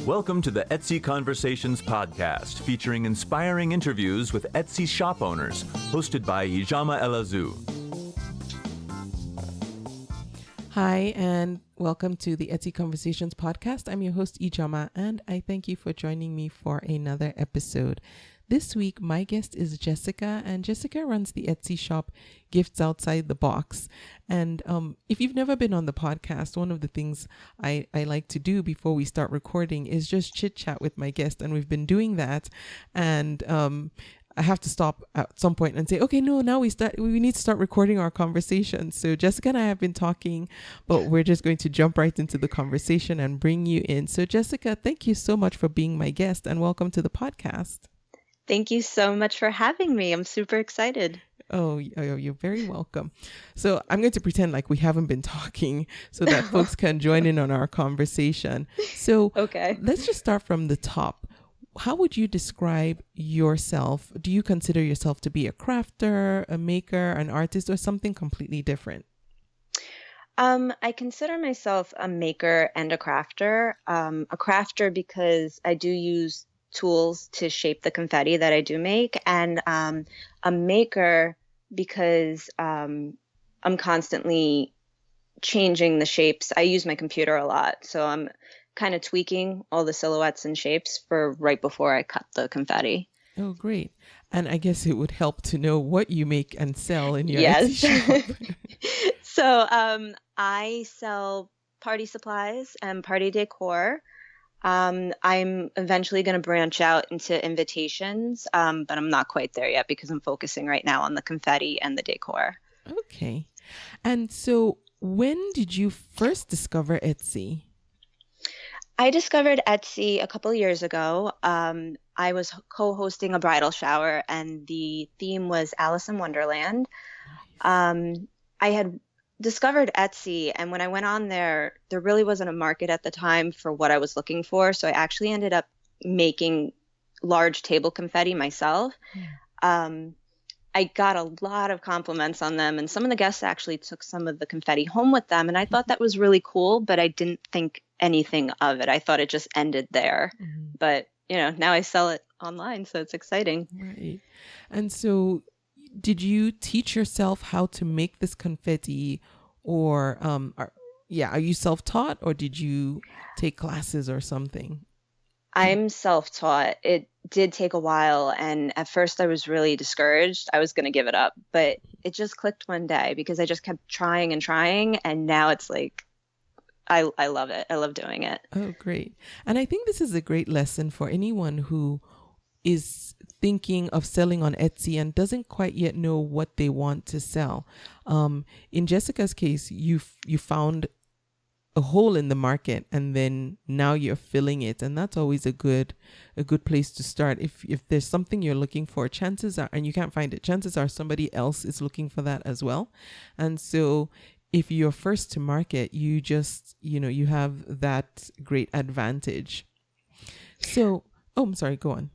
Welcome to the Etsy Conversations podcast, featuring inspiring interviews with Etsy shop owners, hosted by Ijama Elazu. Hi, and welcome to the Etsy Conversations podcast. I'm your host, Ijama, and I thank you for joining me for another episode. This week, my guest is Jessica, and Jessica runs the Etsy shop Gifts Outside the Box. And if you've never been on the podcast, one of the things I like to do before we start recording is just chit chat with my guest, and we've been doing that. And I have to stop at some point and say, okay, no, now we need to start recording our conversation. So Jessica and I have been talking, but we're just going to jump right into the conversation and bring you in. So Jessica, thank you so much for being my guest, and welcome to the podcast. Thank you so much for having me. I'm super excited. Oh, you're very welcome. So I'm going to pretend like we haven't been talking so that folks can join in on our conversation. So Okay. Let's just start from the top. How would you describe yourself? Do you consider yourself to be a crafter, a maker, an artist, or something completely different? I consider myself a maker and a crafter. A crafter because I do use tools to shape the confetti that I do make, and a maker because I'm constantly changing the shapes. I use my computer a lot, so I'm kind of tweaking all the silhouettes and shapes for right before I cut the confetti. Oh, great. And I guess it would help to know what you make and sell in your Yes. Etsy shop. So I sell party supplies and party decor. I'm eventually going to branch out into invitations, but I'm not quite there yet because I'm focusing right now on the confetti and the decor. Okay. And so when did you first discover Etsy? I discovered Etsy a couple of years ago. I was co-hosting a bridal shower, and the theme was Alice in Wonderland. I had discovered Etsy, and when I went on there really wasn't a market at the time for what I was looking for. So I actually ended up making large table confetti myself. I got a lot of compliments on them, and some of the guests actually took some of the confetti home with them. And I thought that was really cool, but I didn't think anything of it. I thought it just ended there. But, now I sell it online, so it's exciting. Right. And so did you teach yourself how to make this confetti, or are you self-taught, or did you take classes or something? I'm self-taught. It did take a while, and at first I was really discouraged. I was going to give it up, but it just clicked one day because I just kept trying, and now it's like I love it. I love doing it. Oh, great. And I think this is a great lesson for anyone who is thinking of selling on Etsy and doesn't quite yet know what they want to sell. In Jessica's case, you found a hole in the market, and then now you're filling it, and that's always a good place to start. If there's something you're looking for, chances are, and you can't find it, chances are somebody else is looking for that as well. And so if you're first to market, you just you have that great advantage. So I'm sorry, go on.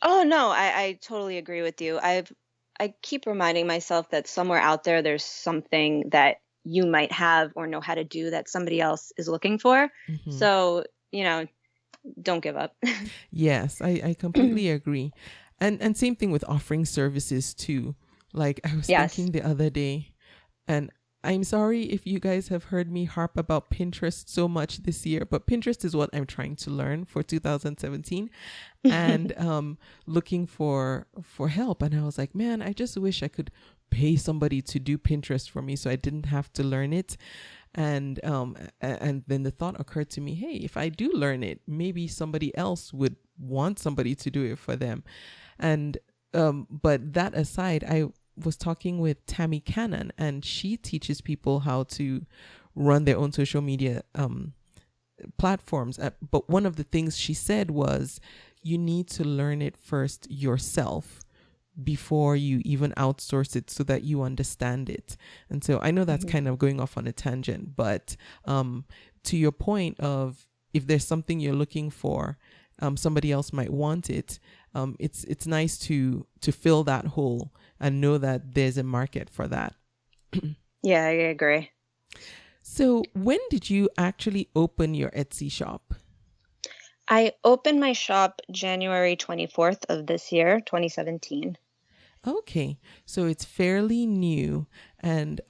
Oh, no, I totally agree with you. I keep reminding myself that somewhere out there's something that you might have or know how to do that somebody else is looking for. So, don't give up. Yes, I completely agree. And same thing with offering services too. Like I was thinking the other day, and I'm sorry if you guys have heard me harp about Pinterest so much this year, but Pinterest is what I'm trying to learn for 2017, and looking for help. And I was like, man, I just wish I could pay somebody to do Pinterest for me so I didn't have to learn it. And then the thought occurred to me, hey, if I do learn it, maybe somebody else would want somebody to do it for them. And but that aside, I was talking with Tammy Cannon, and she teaches people how to run their own social media platforms. But one of the things she said was, you need to learn it first yourself before you even outsource it so that you understand it. And so I know that's kind of going off on a tangent, but to your point of, if there's something you're looking for, somebody else might want it. It's nice to fill that hole and know that there's a market for that. Yeah, I agree. So when did you actually open your Etsy shop? I opened my shop January 24th of this year, 2017. Okay, so it's fairly new. And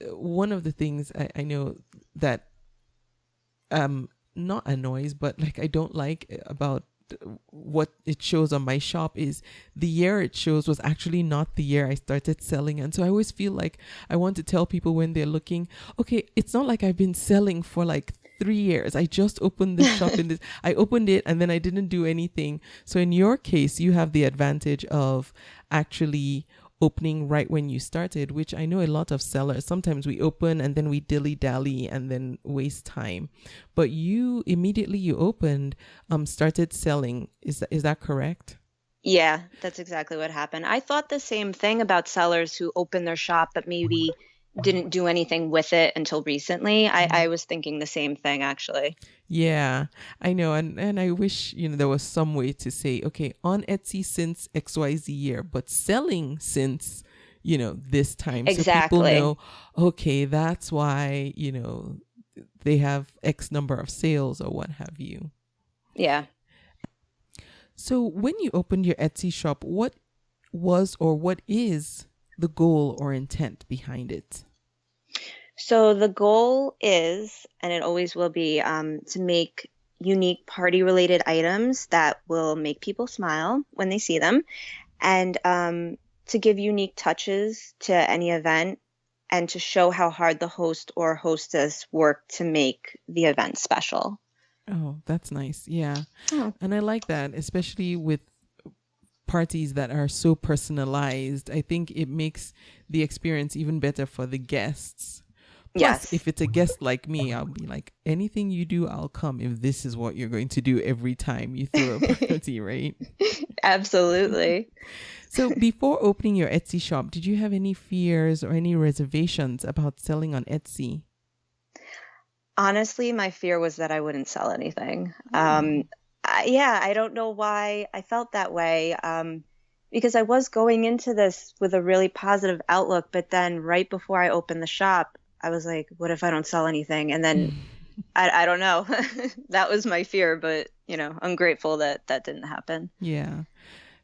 one of the things I know that not annoys, but like I don't like about what it shows on my shop is the year it shows was actually not the year I started selling. And so I always feel like I want to tell people when they're looking, okay, it's not like I've been selling for like 3 years. I just opened this shop in this. I opened it and then I didn't do anything. So in your case, you have the advantage of actually opening right when you started, which I know a lot of sellers, sometimes we open and then we dilly-dally and then waste time. But you immediately you opened, started selling. Is that correct? Yeah, that's exactly what happened. I thought the same thing about sellers who open their shop but maybe didn't do anything with it until recently. I was thinking the same thing, actually. Yeah, I know. And I wish, there was some way to say, okay, on Etsy since XYZ year, but selling since, this time. Exactly. So people know, okay, that's why, they have X number of sales or what have you. Yeah. So when you opened your Etsy shop, what was or what is the goal or intent behind it? So the goal is, and it always will be, to make unique party-related items that will make people smile when they see them, and to give unique touches to any event, and to show how hard the host or hostess work to make the event special. Oh, that's nice. Yeah. Oh. And I like that, especially with parties that are so personalized. I think it makes the experience even better for the guests. Plus, Yes. if it's a guest like me, I'll be like, anything you do, I'll come if this is what you're going to do every time you throw a party, right? Absolutely. So before opening your Etsy shop, did you have any fears or any reservations about selling on Etsy? Honestly, my fear was that I wouldn't sell anything. I don't know why I felt that way. Because I was going into this with a really positive outlook, but then right before I opened the shop, I was like, what if I don't sell anything? And then I don't know. That was my fear, but I'm grateful that didn't happen. Yeah.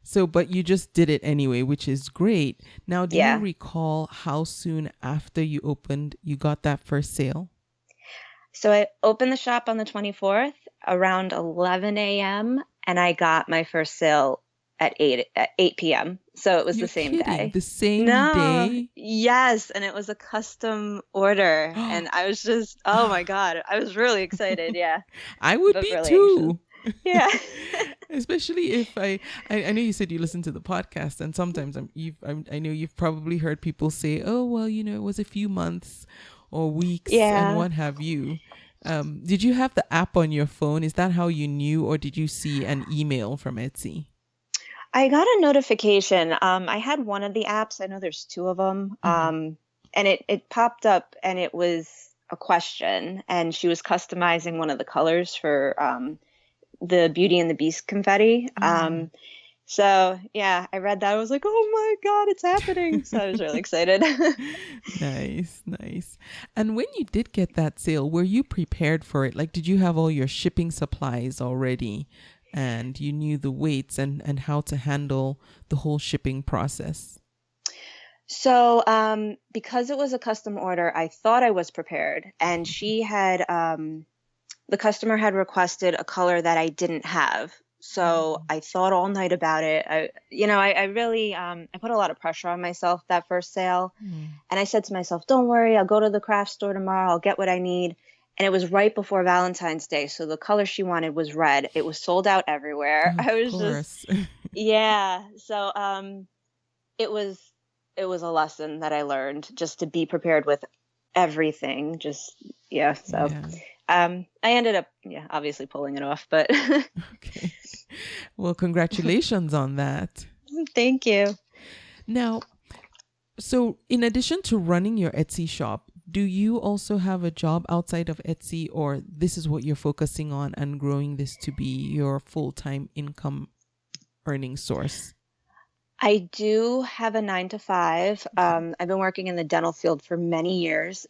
So, but you just did it anyway, which is great. Now, do you recall how soon after you opened you got that first sale? So I opened the shop on the 24th around 11 a.m. and I got my first sale at 8 p.m. So it was You're the same kidding. day. The same day? Yes. And it was a custom order. And I was just, oh my God, I was really excited. Yeah. I would be really too. Anxious. Yeah. Especially if I know you said you listen to the podcast, and sometimes I know you've probably heard people say, oh, well, it was a few months or weeks and what have you. Did you have the app on your phone? Is that how you knew, or did you see an email from Etsy? I got a notification. I had one of the apps. I know there's two of them. And it popped up and it was a question, and she was customizing one of the colors for the Beauty and the Beast confetti. So yeah, I read that. I was like, oh my God, it's happening. So I was really excited. Nice. And when you did get that sale, were you prepared for it? Like, did you have all your shipping supplies already? And you knew the weights and how to handle the whole shipping process? So because it was a custom order, I thought I was prepared. And she had, the customer had requested a color that I didn't have. So I thought all night about it. I really, I put a lot of pressure on myself that first sale. And I said to myself, don't worry, I'll go to the craft store tomorrow. I'll get what I need. And it was right before Valentine's Day. So the color she wanted was red. It was sold out everywhere. Of course. Yeah. So it was a lesson that I learned, just to be prepared with everything. I ended up, obviously pulling it off, but. Okay. Well, congratulations on that. Thank you. Now, so in addition to running your Etsy shop, do you also have a job outside of Etsy, or this is what you're focusing on and growing this to be your full-time income earning source? I do have a 9-to-5. I've been working in the dental field for many years,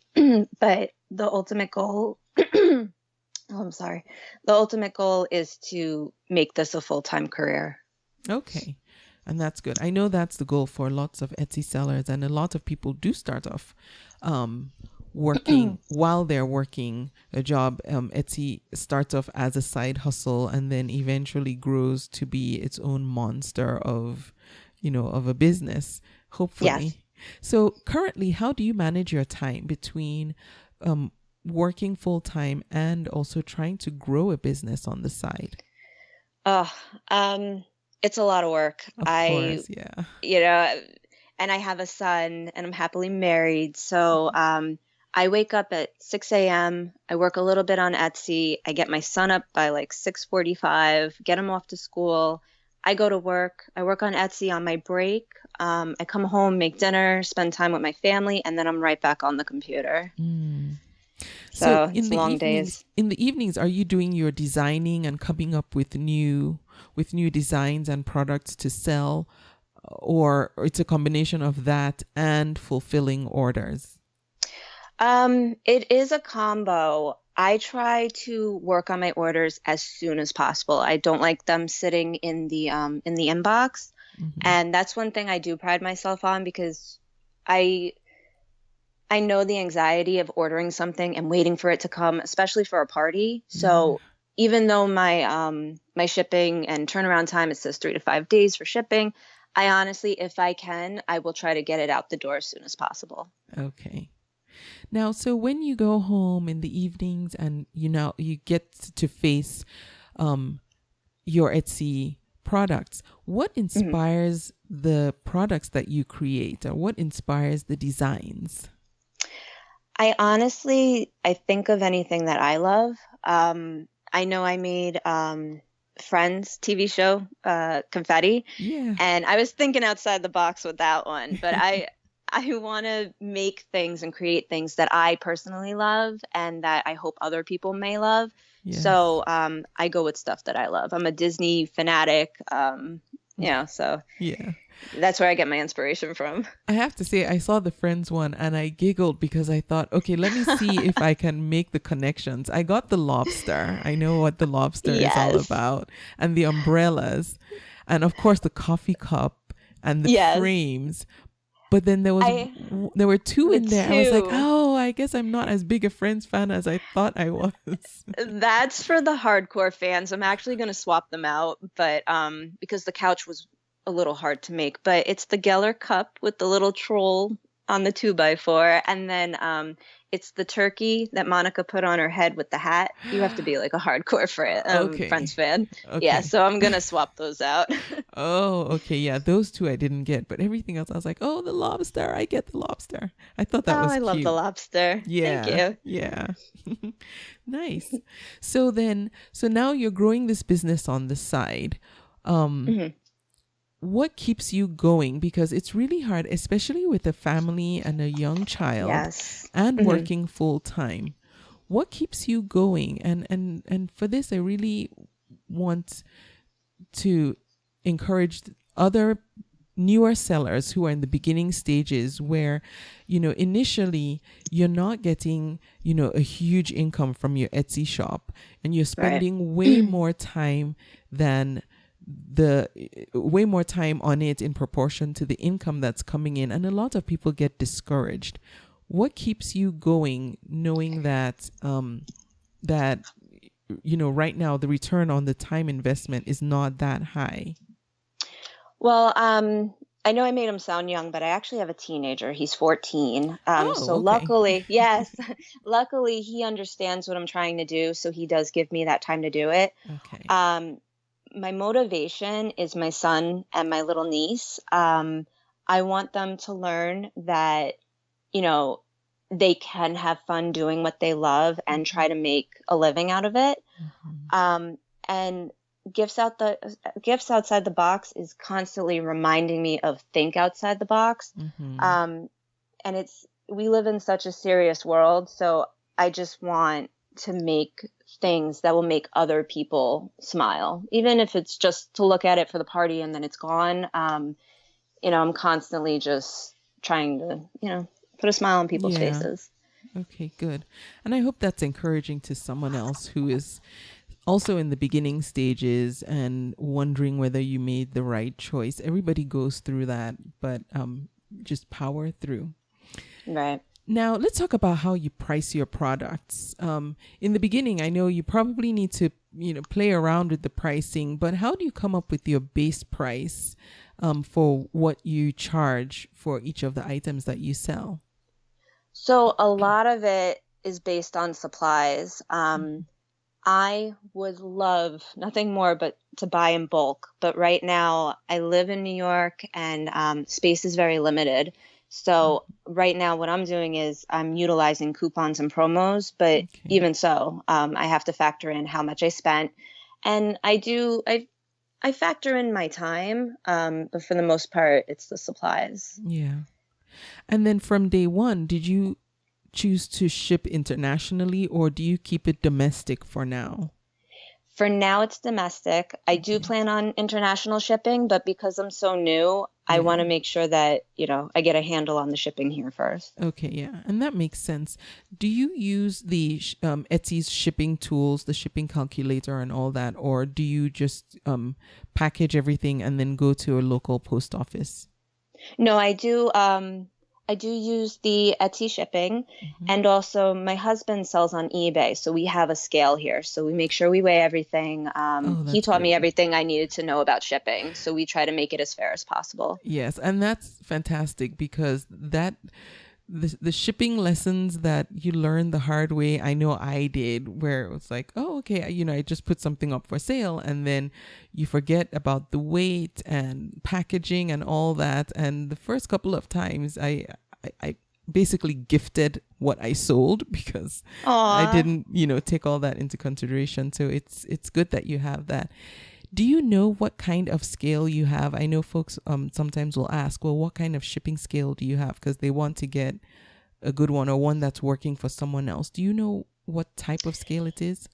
but the ultimate goal, oh I'm sorry. The ultimate goal is to make this a full-time career. Okay. And that's good. I know that's the goal for lots of Etsy sellers, and a lot of people do start off working while they're working a job. Etsy starts off as a side hustle and then eventually grows to be its own monster of, of a business, hopefully. Yes. So currently, how do you manage your time between working full time and also trying to grow a business on the side? It's a lot of work. Of course, yeah. And I have a son and I'm happily married. So I wake up at 6 a.m. I work a little bit on Etsy. I get my son up by like 6:45, get him off to school. I go to work. I work on Etsy on my break. I come home, make dinner, spend time with my family, and then I'm right back on the computer. So it's long days. In the evenings, are you doing your designing and coming up with new designs and products to sell, or it's a combination of that and fulfilling orders? It is a combo. I try to work on my orders as soon as possible. I don't like them sitting in the inbox. And that's one thing I do pride myself on, because I know the anxiety of ordering something and waiting for it to come, especially for a party. So even though my shipping and turnaround time, it says 3 to 5 days for shipping, I honestly, if I can, I will try to get it out the door as soon as possible. Okay. Now, so when you go home in the evenings and you get to face your Etsy products, what inspires the products that you create, or what inspires the designs? I think of anything that I love. I know I made Friends TV show, Confetti. Yeah. And I was thinking outside the box with that one, but I want to make things and create things that I personally love and that I hope other people may love. Yes. So I go with stuff that I love. I'm a Disney fanatic, so yeah, that's where I get my inspiration from. I have to say, I saw the Friends one and I giggled because I thought, okay, let me see if I can make the connections. I got the lobster. I know what the lobster is all about, and the umbrellas, and of course the coffee cup and the frames. But then there were two in there. I was like, oh, I guess I'm not as big a Friends fan as I thought I was. That's for the hardcore fans. I'm actually going to swap them out, but because the couch was a little hard to make. But it's the Geller cup with the little troll on the 2x4, and then it's the turkey that Monica put on her head with the hat. You have to be like a hardcore Friends fan. Okay. Yeah, so I'm going to swap those out. Oh, okay. Yeah, those two I didn't get, but everything else I was like, oh, the lobster. I get the lobster. I thought that was cute. I love the lobster. Yeah. Thank you. Yeah. Nice. So now you're growing this business on the side. What keeps you going? Because it's really hard, especially with a family and a young child and working full time. What keeps you going? And for this, I really want to encourage other newer sellers who are in the beginning stages where, initially you're not getting, a huge income from your Etsy shop, and you're spending way more time on it in proportion to the income that's coming in, and a lot of people get discouraged. What keeps you going, knowing that right now the return on the time investment is not that high? Well, I know I made him sound young, but I actually have a teenager. He's 14. Luckily he understands what I'm trying to do, so he does give me that time to do it. Okay. My motivation is my son and my little niece. I want them to learn that, they can have fun doing what they love and try to make a living out of it. And Gifts Outside the Box is constantly reminding me of think outside the box. And we live in such a serious world. So I just want to make things that will make other people smile, even if it's just to look at it for the party and then it's gone. I'm constantly just trying to, put a smile on people's faces. Okay, good. And I hope that's encouraging to someone else who is also in the beginning stages and wondering whether you made the right choice. Everybody goes through that, but just power through. Right. Now, let's talk about how you price your products. In the beginning, I know you probably need to, play around with the pricing, but how do you come up with your base price for what you charge for each of the items that you sell? So a lot of it is based on supplies. I would love nothing more but to buy in bulk. But right now, I live in New York and space is very limited. So right now, what I'm doing is I'm utilizing coupons and promos. But even so, I have to factor in how much I spent. And I factor in my time. But for the most part, it's the supplies. Yeah. And then from day one, did you choose to ship internationally or do you keep it domestic for now? For now, it's domestic. I do plan on international shipping, but because I'm so new, I want to make sure that, I get a handle on the shipping here first. Okay, yeah. And that makes sense. Do you use the Etsy's shipping tools, the shipping calculator and all that, or do you just package everything and then go to a local post office? No, I do. I do use the Etsy shipping, and also my husband sells on eBay, so we have a scale here. So we make sure we weigh everything. He taught me everything I needed to know about shipping, so we try to make it as fair as possible. Yes, and that's fantastic because the shipping lessons that you learn the hard way, I know I did, where it was like, oh, okay, I just put something up for sale and then you forget about the weight and packaging and all that. And the first couple of times I basically gifted what I sold because I didn't, take all that into consideration. So it's good that you have that. Do you know what kind of scale you have? I know folks sometimes will ask, well, what kind of shipping scale do you have? Because they want to get a good one or one that's working for someone else. Do you know what type of scale it is?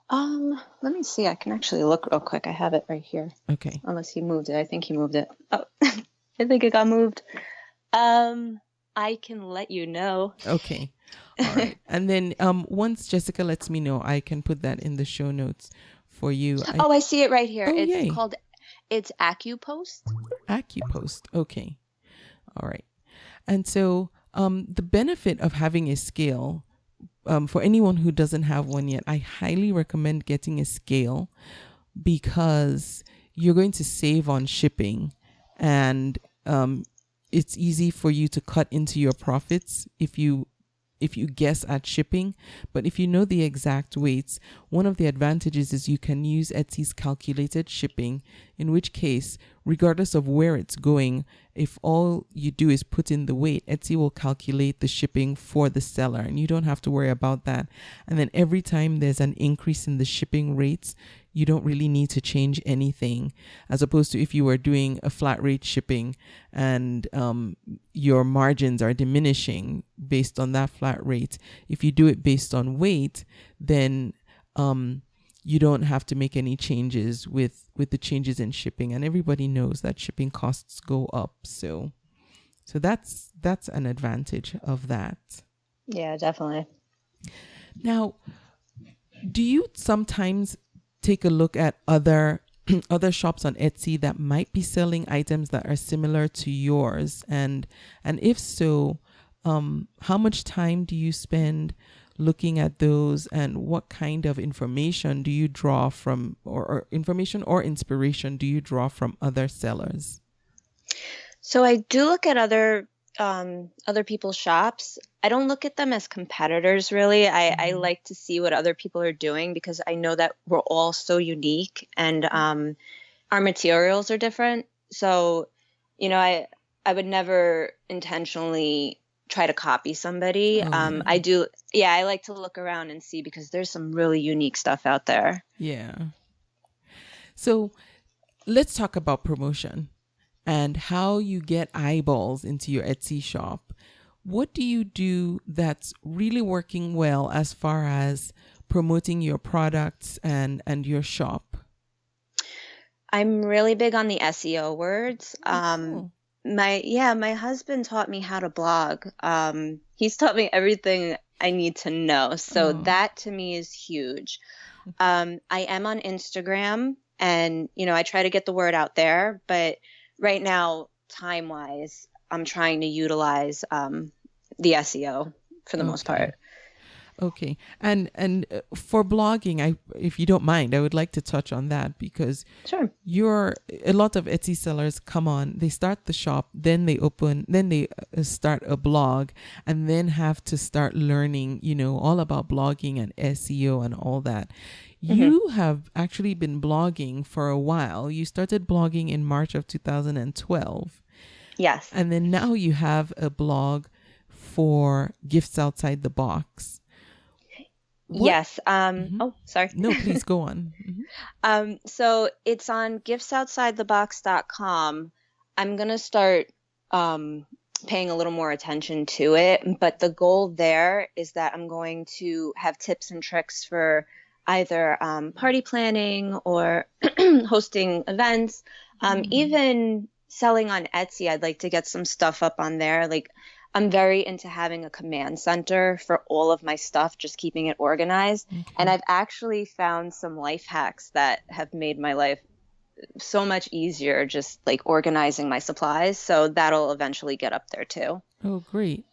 Let me see. I can actually look real quick. I have it right here. Okay. Unless he moved it. I think he moved it. Oh, I think it got moved. I can let you know. Okay. All right. And then once Jessica lets me know, I can put that in the show notes for you. I see it right here. Oh, It's AccuPost. AccuPost. Okay. All right. And so the benefit of having a scale, for anyone who doesn't have one yet, I highly recommend getting a scale because you're going to save on shipping and it's easy for you to cut into your profits if you guess at shipping. But if you know the exact weights, one of the advantages is you can use Etsy's calculated shipping, in which case, regardless of where it's going, if all you do is put in the weight, Etsy will calculate the shipping for the seller and you don't have to worry about that. And then every time there's an increase in the shipping rates, you don't really need to change anything, as opposed to if you were doing a flat rate shipping and your margins are diminishing based on that flat rate. If you do it based on weight, then you don't have to make any changes with the changes in shipping. And everybody knows that shipping costs go up. So that's an advantage of that. Yeah, definitely. Now, do you sometimes take a look at other shops on Etsy that might be selling items that are similar to yours? And if so, how much time do you spend looking at those, and what kind of information do you draw from, or information or inspiration do you draw from other sellers? So I do look at other people's shops. I don't look at them as competitors, really. I like to see what other people are doing because I know that we're all so unique and our materials are different. So, I would never intentionally try to copy somebody. I like to look around and see because there's some really unique stuff out there. Yeah. So let's talk about promotion and how you get eyeballs into your Etsy shop. What do you do that's really working well as far as promoting your products and your shop? I'm really big on the SEO words. Cool. My husband taught me how to blog. He's taught me everything I need to know. So that to me is huge. I am on Instagram, and, I try to get the word out there, but right now, time-wise, I'm trying to utilize the SEO for the most part. Okay. And for blogging, if you don't mind, I would like to touch on that, because sure, a lot of Etsy sellers come on, they start the shop, then they start a blog, and then have to start learning, all about blogging and SEO and all that. You have actually been blogging for a while. You started blogging in March of 2012. Yes. And then now you have a blog for Gifts Outside the Box. Yes. Oh, sorry. No, please go on. So it's on giftsoutsidethebox.com. I'm going to start paying a little more attention to it. But the goal there is that I'm going to have tips and tricks for either party planning or hosting events, even selling on Etsy. I'd like to get some stuff up on there. Like, I'm very into having a command center for all of my stuff, just keeping it organized. Okay. And I've actually found some life hacks that have made my life so much easier, just like organizing my supplies. So that'll eventually get up there too. Oh, great.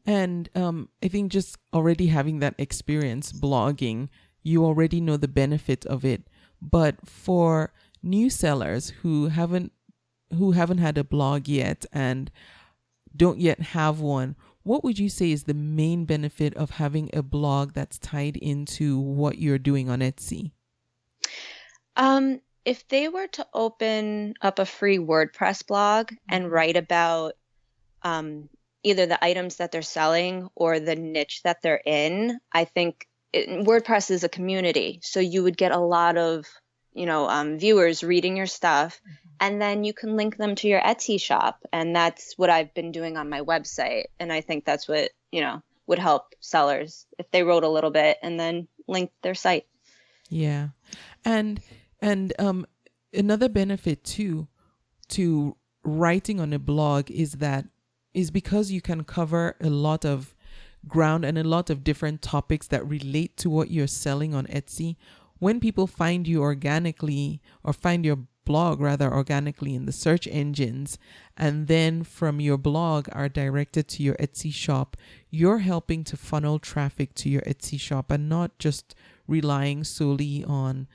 And I think just already having that experience blogging, you already know the benefit of it. But for new sellers who haven't had a blog yet and don't yet have one, what would you say is the main benefit of having a blog that's tied into what you're doing on Etsy? If they were to open up a free WordPress blog and write about either the items that they're selling or the niche that they're in, I think WordPress is a community. So you would get a lot of, viewers reading your stuff. And then you can link them to your Etsy shop. And that's what I've been doing on my website. And I think that's what, would help sellers if they wrote a little bit and then linked their site. Yeah. And another benefit too to writing on a blog is because you can cover a lot of ground and a lot of different topics that relate to what you're selling on Etsy. When people find you organically, or find your blog rather organically in the search engines, and then from your blog are directed to your Etsy shop, you're helping to funnel traffic to your Etsy shop and not just relying solely on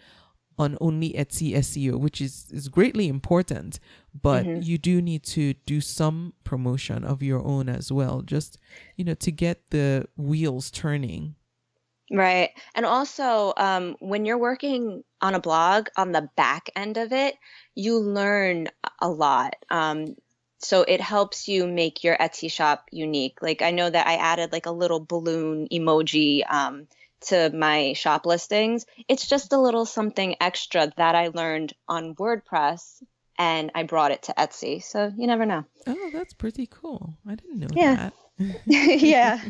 only Etsy SEO, which is greatly important, but you do need to do some promotion of your own as well, just, to get the wheels turning. Right. And also, when you're working on a blog, on the back end of it, you learn a lot. So it helps you make your Etsy shop unique. Like, I know that I added like a little balloon emoji to my shop listings. It's just a little something extra that I learned on WordPress, and I brought it to Etsy. So you never know. Oh, that's pretty cool. I didn't know that. Yeah.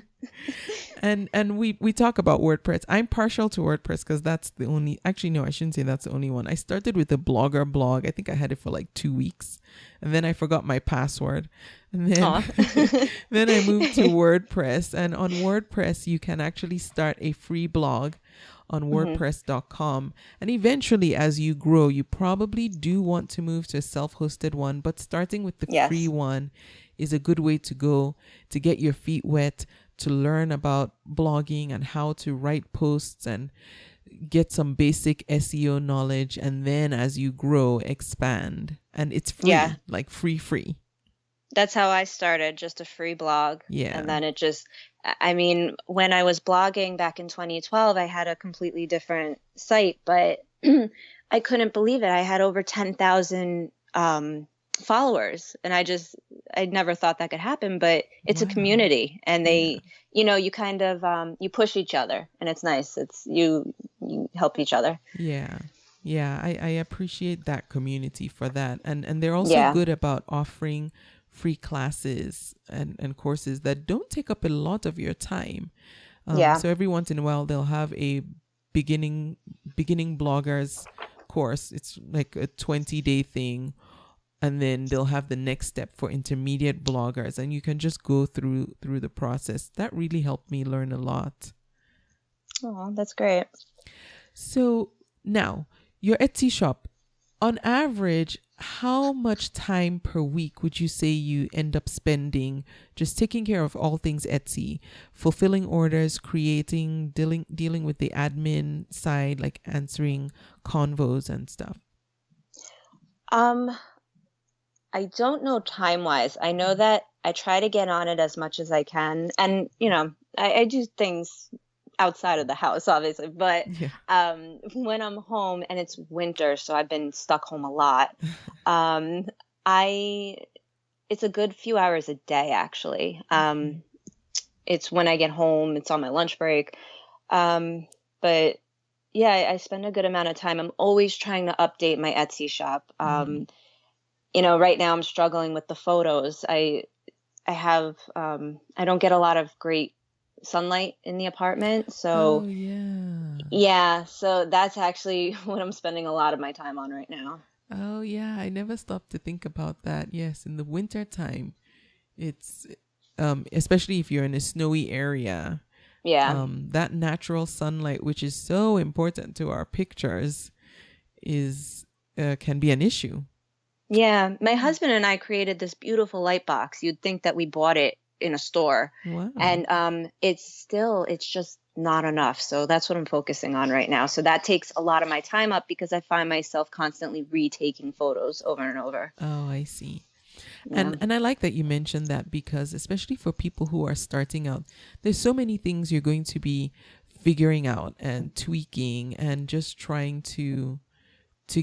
And we talk about WordPress. I'm partial to WordPress because that's the only, actually no, I shouldn't say that's the only one. I started with a Blogger blog. I think I had it for like 2 weeks, and then I forgot my password, and then then I moved to WordPress. And on WordPress you can actually start a free blog on WordPress.com, and eventually as you grow you probably do want to move to a self-hosted one, but starting with the free one is a good way to go to get your feet wet, to learn about blogging and how to write posts and get some basic SEO knowledge. And then as you grow, expand. And it's free, like free. That's how I started, just a free blog. Yeah. And then when I was blogging back in 2012, I had a completely different site, but I couldn't believe it. I had over 10,000 followers, and I never thought that could happen, but it's a community, and they you kind of you push each other, and it's nice. It's you help each other. I appreciate that community for that, and they're also good about offering free classes and courses that don't take up a lot of your time. So every once in a while they'll have a beginning bloggers course. It's like a 20-day thing, and then they'll have the next step for intermediate bloggers, and you can just go through the process. That really helped me learn a lot. Oh, that's great. So now, your Etsy shop, on average, how much time per week would you say you end up spending just taking care of all things Etsy, fulfilling orders, creating, dealing with the admin side, like answering convos and stuff? I don't know time-wise. I know that I try to get on it as much as I can. And, I do things outside of the house, obviously. But when I'm home and it's winter, so I've been stuck home a lot, it's a good few hours a day, actually. It's when I get home. It's on my lunch break. But yeah, I spend a good amount of time. I'm always trying to update my Etsy shop. Right now I'm struggling with the photos. I don't get a lot of great sunlight in the apartment. So so that's actually what I'm spending a lot of my time on right now. Oh yeah, I never stopped to think about that. Yes, in the winter time, it's especially if you're in a snowy area. Yeah. That natural sunlight, which is so important to our pictures, can be an issue. Yeah, my husband and I created this beautiful light box. You'd think that we bought it in a store. Wow. And it's just not enough. So that's what I'm focusing on right now. So that takes a lot of my time up because I find myself constantly retaking photos over and over. Oh, I see. Yeah. And I like that you mentioned that, because especially for people who are starting out, there's so many things you're going to be figuring out and tweaking and just trying to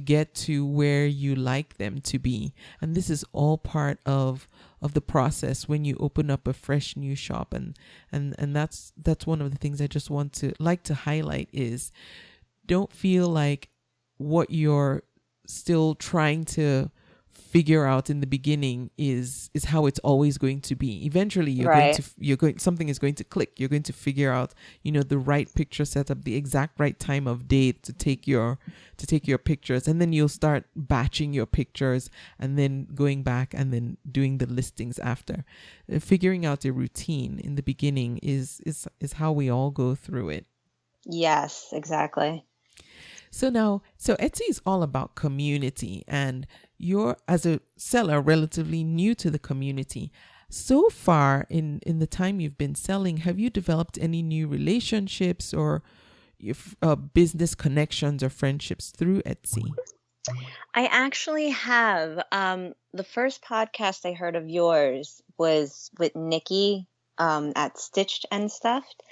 get to where you like them to be. And this is all part of the process when you open up a fresh new shop. And that's one of the things I just want to highlight is, don't feel like what you're still trying to figure out in the beginning is how it's always going to be. Eventually something is going to click. You're going to figure out, the right picture setup, the exact right time of day to take your pictures, and then you'll start batching your pictures and then going back and then doing the listings after. Figuring out a routine in the beginning is how we all go through it. Yes, exactly. So Etsy is all about community, and you're, as a seller, relatively new to the community. So far in the time you've been selling, have you developed any new relationships or business connections or friendships through Etsy? I actually have. The first podcast I heard of yours was with Nikki at Stitched and Stuffed.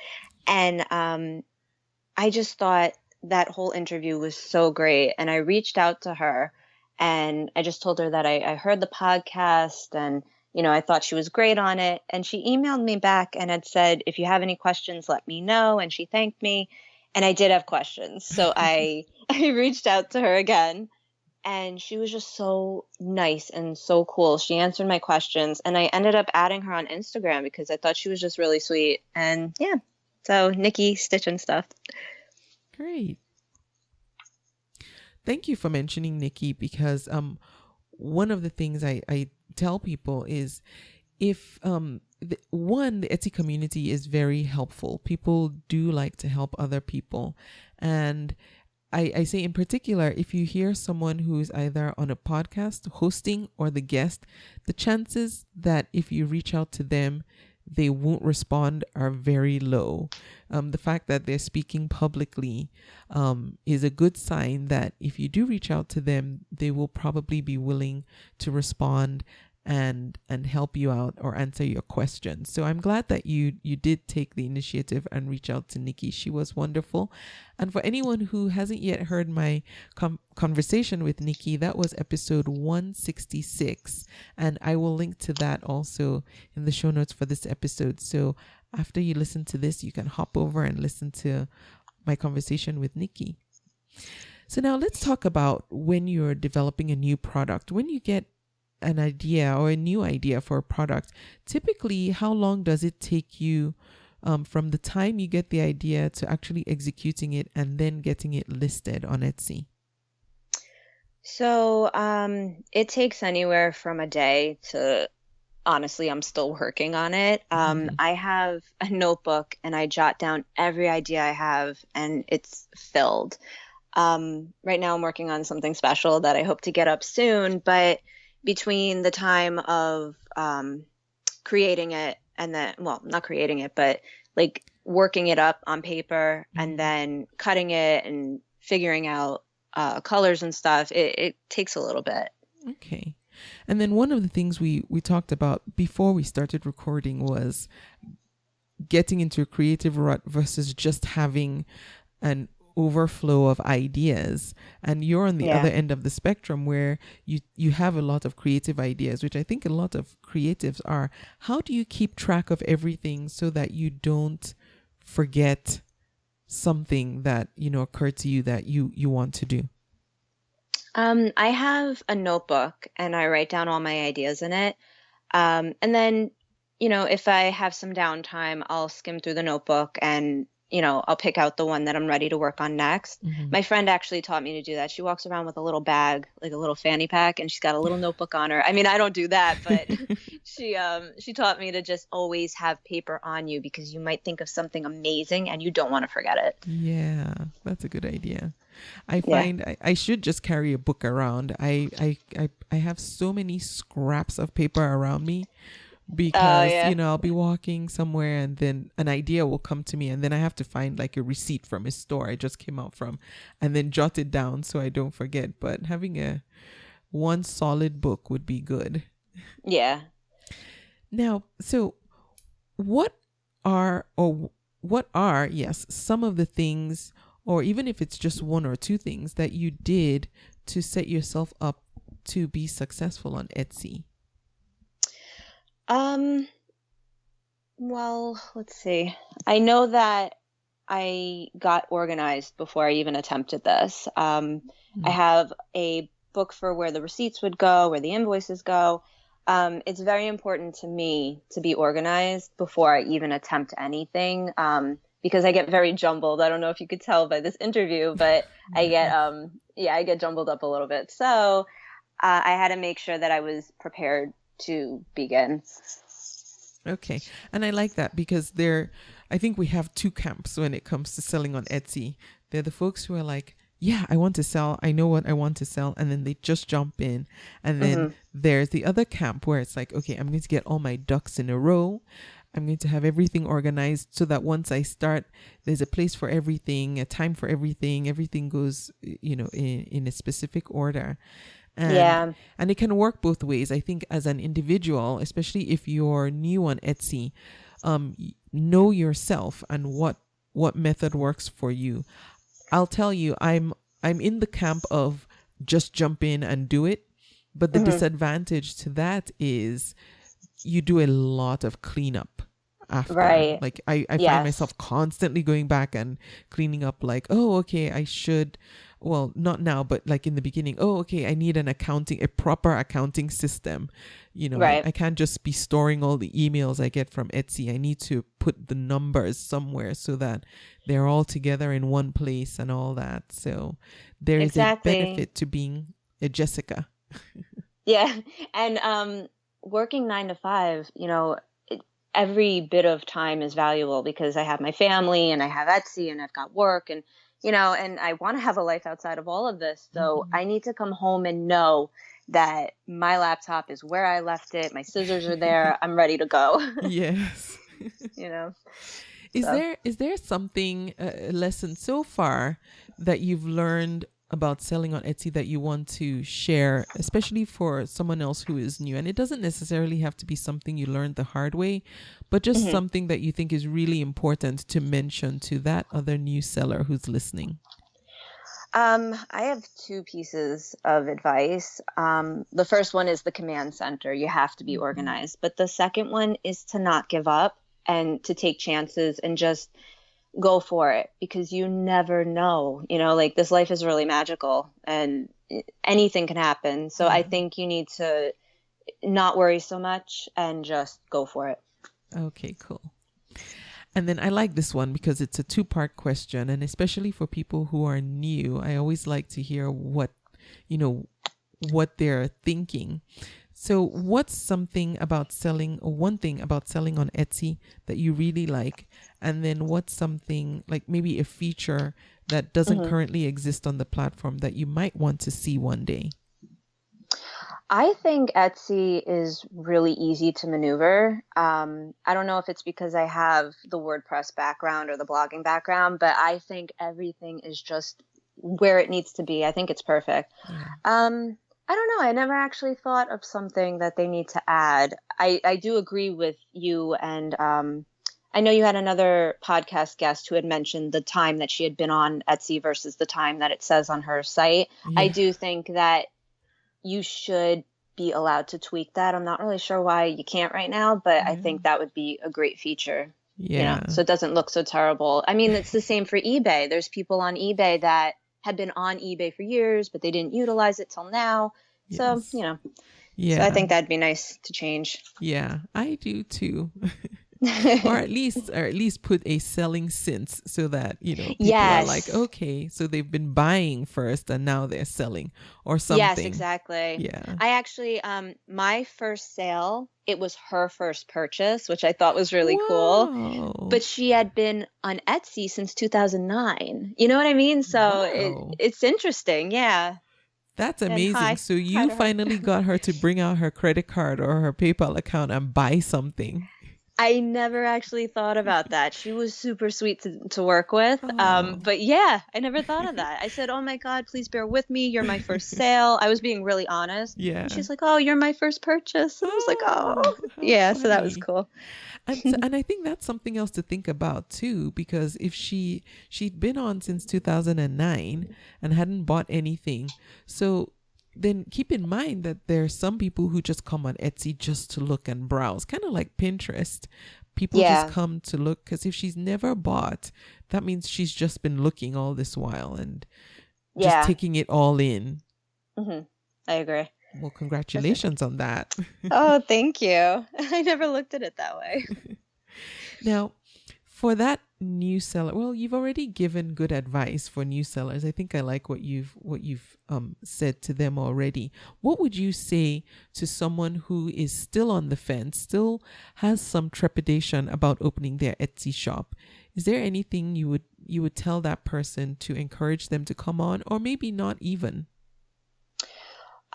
And I just thought that whole interview was so great. And I reached out to her and I just told her that I heard the podcast and, I thought she was great on it. And she emailed me back and had said, if you have any questions, let me know. And she thanked me. And I did have questions. So I reached out to her again. And she was just so nice and so cool. She answered my questions. And I ended up adding her on Instagram because I thought she was just really sweet. And yeah, so Nikki, Stitch and Stuffed. Great. Thank you for mentioning Nikki, because one of the things I tell people is, if the Etsy community is very helpful. People do like to help other people. And I say in particular, if you hear someone who's either on a podcast hosting or the guest, the chances that if you reach out to them, they won't respond are very low. The fact that they're speaking publicly is a good sign that if you do reach out to them, they will probably be willing to respond and help you out or answer your questions. So I'm glad that you did take the initiative and reach out to Nikki. She was wonderful. And for anyone who hasn't yet heard my conversation with Nikki, that was episode 166. And I will link to that also in the show notes for this episode. So after you listen to this, you can hop over and listen to my conversation with Nikki. So now let's talk about when you're developing a new product. When you get an idea or a new idea for a product, typically how long does it take you from the time you get the idea to actually executing it and then getting it listed on Etsy? So it takes anywhere from a day to, honestly, I'm still working on it. I have a notebook and I jot down every idea I have, and it's filled. Right now I'm working on something special that I hope to get up soon, but between the time of creating it and then, well, not creating it, but like working it up on paper and then cutting it and figuring out colors and stuff, it takes a little bit. Okay. And then one of the things we talked about before we started recording was getting into a creative rut versus just having an overflow of ideas. And you're on the other end of the spectrum where you have a lot of creative ideas, which I think a lot of creatives are. How do you keep track of everything so that you don't forget something that, you know, occurred to you that you want to do? I have a notebook and I write down all my ideas in it. And then, you know, if I have some downtime, I'll skim through the notebook and, you know, I'll pick out the one that I'm ready to work on next. My friend actually taught me to do that. She walks around with a little bag, like a little fanny pack, and she's got a little notebook on her. I mean, I don't do that, but she taught me to just always have paper on you because you might think of something amazing and you don't want to forget it. Yeah, that's a good idea. I find I should just carry a book around. I have so many scraps of paper around me because, you know, I'll be walking somewhere and then an idea will come to me and then I have to find like a receipt from a store I just came out from and then jot it down so I don't forget. But having one solid book would be good. Yeah. Now, so what are some of the things, or even if it's just one or two things that you did to set yourself up to be successful on Etsy? Well, let's see. I know that I got organized before I even attempted this. I have a book for where the receipts would go, where the invoices go. It's very important to me to be organized before I even attempt anything. Because I get very jumbled. I don't know if you could tell by this interview, but I get jumbled up a little bit. So I had to make sure that I was prepared to begin. Okay. And I like that because I think we have two camps when it comes to selling on Etsy. They're the folks who are like, yeah, I want to sell. I know what I want to sell. And then they just jump in. And then there's the other camp where it's like, okay, I'm going to get all my ducks in a row. I'm going to have everything organized so that once I start, there's a place for everything, a time for everything. Everything goes, you know, in a specific order. And it can work both ways. I think as an individual, especially if you're new on Etsy, know yourself and what method works for you. I'll tell you, I'm in the camp of just jump in and do it. But the disadvantage to that is you do a lot of cleanup after. Right. Like I find myself constantly going back and cleaning up like, oh, okay, I should, well, not now, but like in the beginning, oh, okay, I need a proper accounting system. You know, I can't just be storing all the emails I get from Etsy. I need to put the numbers somewhere so that they're all together in one place and all that. So there is a benefit to being a Jessica. Yeah. And working 9 to 5, you know, every bit of time is valuable because I have my family and I have Etsy and I've got work and, you know, and I want to have a life outside of all of this. So I need to come home and know that my laptop is where I left it. My scissors are there. I'm ready to go. Yes. You know, is there something, a lesson so far that you've learned about selling on Etsy that you want to share, especially for someone else who is new? And it doesn't necessarily have to be something you learned the hard way, but just something that you think is really important to mention to that other new seller who's listening. I have 2 pieces of advice. The first one is the command center. You have to be organized. But the second one is to not give up and to take chances and just go for it, because you never know, you know, like this life is really magical and anything can happen. So I think you need to not worry so much and just go for it. Okay, cool. And then I like this one because it's a 2-part question. And especially for people who are new, I always like to hear what, you know, what they're thinking. So what's something about selling, or one thing about selling on Etsy that you really like? And then what's something like maybe a feature that doesn't currently exist on the platform that you might want to see one day? I think Etsy is really easy to maneuver. I don't know if it's because I have the WordPress background or the blogging background, but I think everything is just where it needs to be. I think it's perfect. Yeah. I don't know. I never actually thought of something that they need to add. I do agree with you. And I know you had another podcast guest who had mentioned the time that she had been on Etsy versus the time that it says on her site. Yeah. I do think that you should be allowed to tweak that. I'm not really sure why you can't right now, but I think that would be a great feature. Yeah. You know, so it doesn't look so terrible. I mean, it's the same for eBay. There's people on eBay that had been on eBay for years, but they didn't utilize it till now. Yes. So, you know, so I think that'd be nice to change. Yeah, I do too. or at least put a selling since, so that, you know, people are like, okay, so they've been buying first and now they're selling or something. Yes, exactly. Yeah. I actually, my first sale, it was her first purchase, which I thought was really cool. But she had been on Etsy since 2009. You know what I mean? So it's interesting. Yeah. That's amazing. So you finally got her to bring out her credit card or her PayPal account and buy something. I never actually thought about that. She was super sweet to work with. But yeah, I never thought of that. I said, oh my God, please bear with me. You're my first sale. I was being really honest. Yeah. And she's like, oh, you're my first purchase. And I was like, oh, yeah. Funny. So that was cool. And I think that's something else to think about too, because if she'd been on since 2009 and hadn't bought anything, so then keep in mind that there are some people who just come on Etsy just to look and browse, kind of like Pinterest. People just come to look, because if she's never bought, that means she's just been looking all this while and just taking it all in. Mm-hmm. I agree. Well, congratulations on that. Oh, thank you. I never looked at it that way. Now, for that new seller, well, you've already given good advice for new sellers. I think I like what you've said to them already. What would you say to someone who is still on the fence, still has some trepidation about opening their Etsy shop? Is there anything you would tell that person to encourage them to come on, or maybe not even?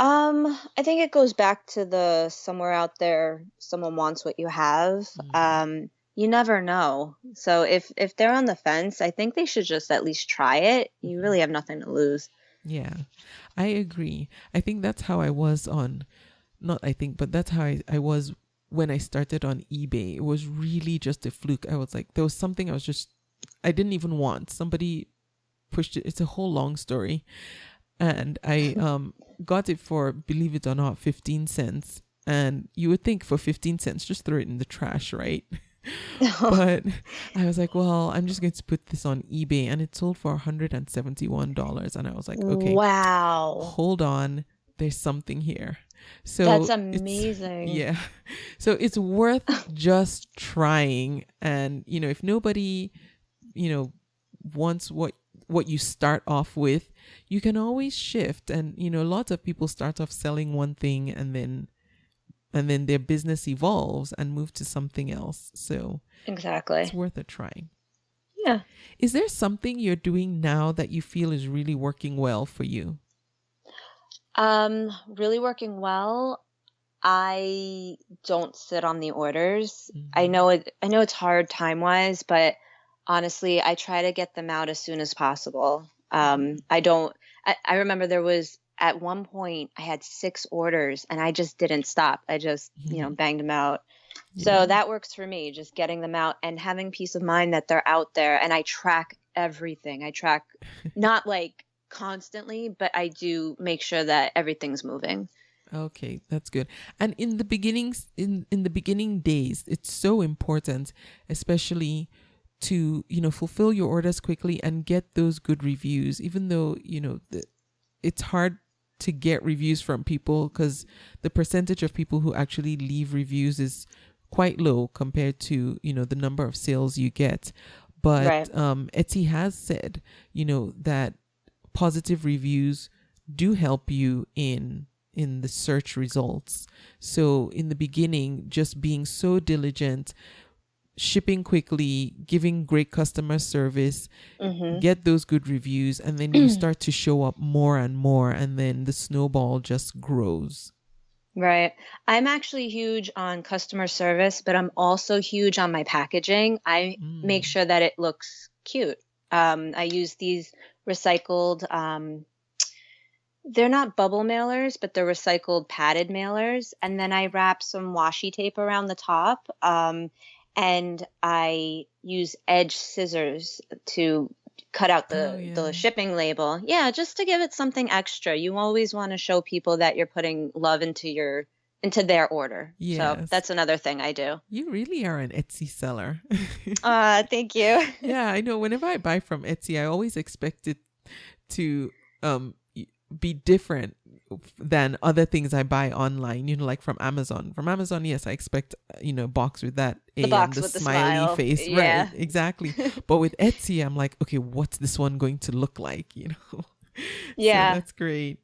I think it goes back to the somewhere out there, someone wants what you have. Mm-hmm. You never know. So if they're on the fence, I think they should just at least try it. You really have nothing to lose. Yeah, I agree. I think that's how I was that's how I was when I started on eBay. It was really just a fluke. I was like, there was something I didn't even want. Somebody pushed it. It's a whole long story. And I got it for, believe it or not, 15 cents. And you would think for 15 cents, just throw it in the trash, right? But I was like, well, I'm just going to put this on eBay, and it sold for $171. And I was like, okay, wow, hold on, there's something here. So that's amazing. Yeah. So it's worth just trying. And, you know, if nobody, you know, wants what you start off with, you can always shift. And, you know, lots of people start off selling one thing and then their business evolves and move to something else. So exactly, it's worth a try. Yeah. Is there something you're doing now that you feel is really working well for you? Really working well. I don't sit on the orders. Mm-hmm. I know it's hard time-wise, but honestly, I try to get them out as soon as possible. I remember there was, at one point, I had 6 orders and I just didn't stop. I just, banged them out. Yeah. So that works for me, just getting them out and having peace of mind that they're out there. And I track everything. I track not like constantly, but I do make sure that everything's moving. Okay, that's good. And in the beginnings, in the beginning days, it's so important, especially to, fulfill your orders quickly and get those good reviews, even though, it's hard to get reviews from people because the percentage of people who actually leave reviews is quite low compared to, the number of sales you get. But right. Etsy has said, that positive reviews do help you in in the search results. So in the beginning, just being so diligent, shipping quickly, giving great customer service, get those good reviews, and then you start to show up more and more, and then the snowball just grows. Right. I'm actually huge on customer service, but I'm also huge on my packaging. I make sure that it looks cute. I use these recycled, they're not bubble mailers, but they're recycled padded mailers. And then I wrap some washi tape around the top. And I use edge scissors to cut out the shipping label. Yeah, just to give it something extra. You always want to show people that you're putting love into their order. Yes. So that's another thing I do. You really are an Etsy seller. Thank you. Yeah, I know. Whenever I buy from Etsy, I always expect it to be different than other things I buy online, like from Amazon. From Amazon, yes, I expect, box with that A and the smiley face. Yeah. Right, exactly. But with Etsy, I'm like, okay, what's this one going to look like, Yeah. So that's great.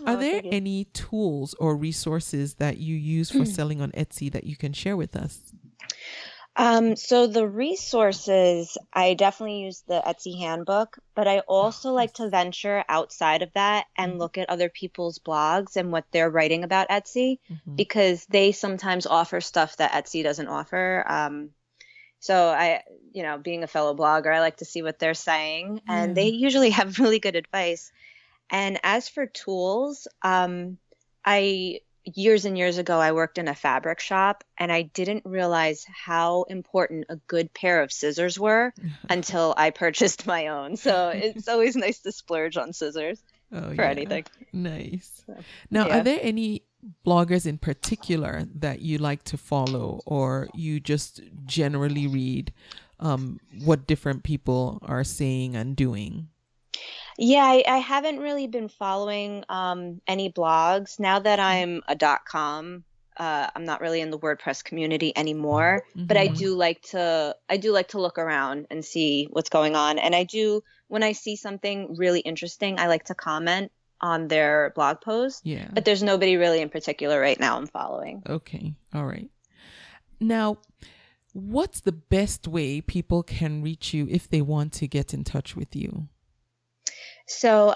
Are there any tools or resources that you use for selling on Etsy that you can share with us? So the resources, I definitely use the Etsy handbook, but I also like to venture outside of that and look at other people's blogs and what they're writing about Etsy, because they sometimes offer stuff that Etsy doesn't offer. So I, being a fellow blogger, I like to see what they're saying, and they usually have really good advice. And as for tools, years and years ago, I worked in a fabric shop, and I didn't realize how important a good pair of scissors were until I purchased my own. So it's always nice to splurge on scissors for anything. Nice. So, now, are there any bloggers in particular that you like to follow, or you just generally read what different people are saying and doing? Yeah, I haven't really been following any blogs. Now that I'm a .com, I'm not really in the WordPress community anymore, but I do like to look around and see what's going on. And when I see something really interesting, I like to comment on their blog post. Yeah. But there's nobody really in particular right now I'm following. Okay. All right. Now, what's the best way people can reach you if they want to get in touch with you? So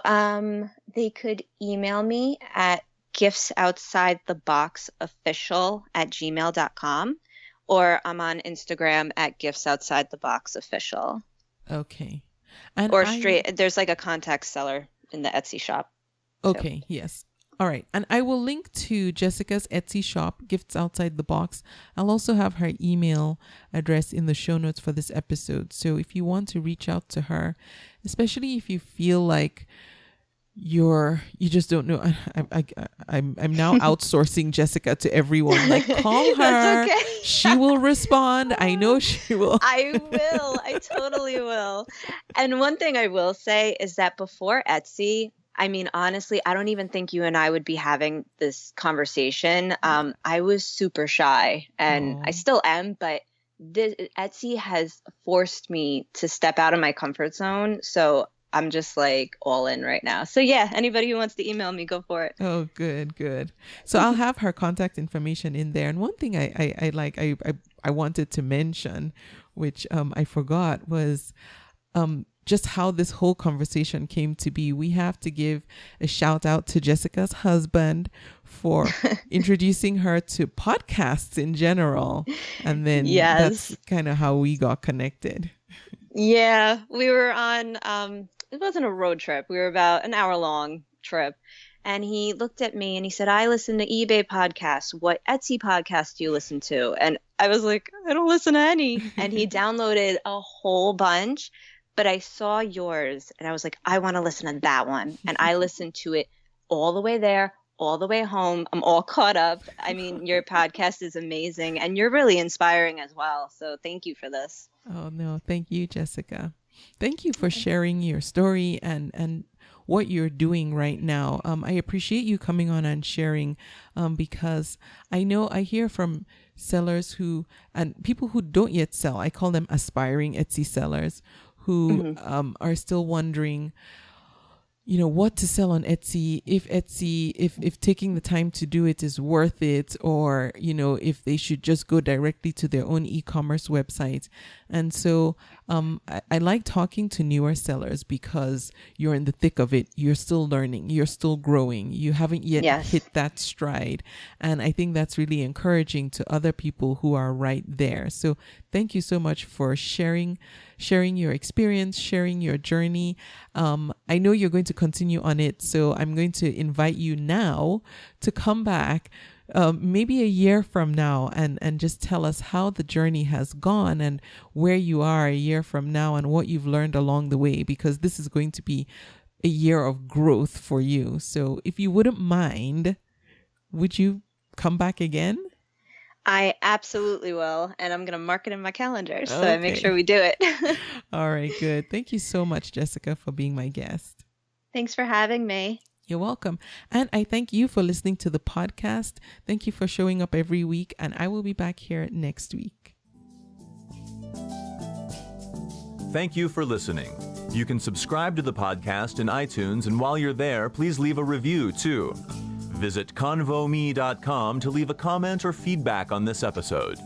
they could email me at giftsoutsidetheboxofficial@gmail.com, or I'm on Instagram at giftsoutsidetheboxofficial. Okay. There's like a contact seller in the Etsy shop. Okay, yes. All right. And I will link to Jessica's Etsy shop, Gifts Outside the Box. I'll also have her email address in the show notes for this episode. So if you want to reach out to her, especially if you feel like you just don't know. I'm now outsourcing Jessica to everyone. Like, call her. Okay. She will respond. I know she will. I will. I totally will. And one thing I will say is that before Etsy, I mean, honestly, I don't even think you and I would be having this conversation. I was super shy, and I still am, but Etsy has forced me to step out of my comfort zone. So I'm just like all in right now. So yeah, anybody who wants to email me, go for it. Oh, good. So I'll have her contact information in there. And one thing I wanted to mention, which I forgot, was just how this whole conversation came to be. We have to give a shout out to Jessica's husband for introducing her to podcasts in general. And then that's kind of how we got connected. Yeah, we were on, it wasn't a road trip. We were about an hour-long trip. And he looked at me and he said, I listen to eBay podcasts. What Etsy podcast do you listen to? And I was like, I don't listen to any. And he downloaded a whole bunch. But I saw yours and I was like, I want to listen to that one. And I listened to it all the way there, all the way home. I'm all caught up. I mean, your podcast is amazing and you're really inspiring as well. So thank you for this. Oh, no. Thank you, Jessica. Thank you for sharing your story and what you're doing right now. I appreciate you coming on and sharing because I hear from sellers and people who don't yet sell. I call them aspiring Etsy sellers who are still wondering, what to sell on Etsy, if taking the time to do it is worth it, or, if they should just go directly to their own e-commerce website. And so I like talking to newer sellers because you're in the thick of it. You're still learning. You're still growing. You haven't yet hit that stride. And I think that's really encouraging to other people who are right there. So thank you so much for sharing your experience, sharing your journey. I know you're going to continue on it, so I'm going to invite you now to come back maybe a year from now and just tell us how the journey has gone and where you are a year from now and what you've learned along the way, because this is going to be a year of growth for you. So if you wouldn't mind, would you come back again? I absolutely will. And I'm going to mark it in my calendar so I make sure we do it. All right, good. Thank you so much, Jessica, for being my guest. Thanks for having me. You're welcome. And I thank you for listening to the podcast. Thank you for showing up every week. And I will be back here next week. Thank you for listening. You can subscribe to the podcast in iTunes, and while you're there, please leave a review too. Visit convome.com to leave a comment or feedback on this episode.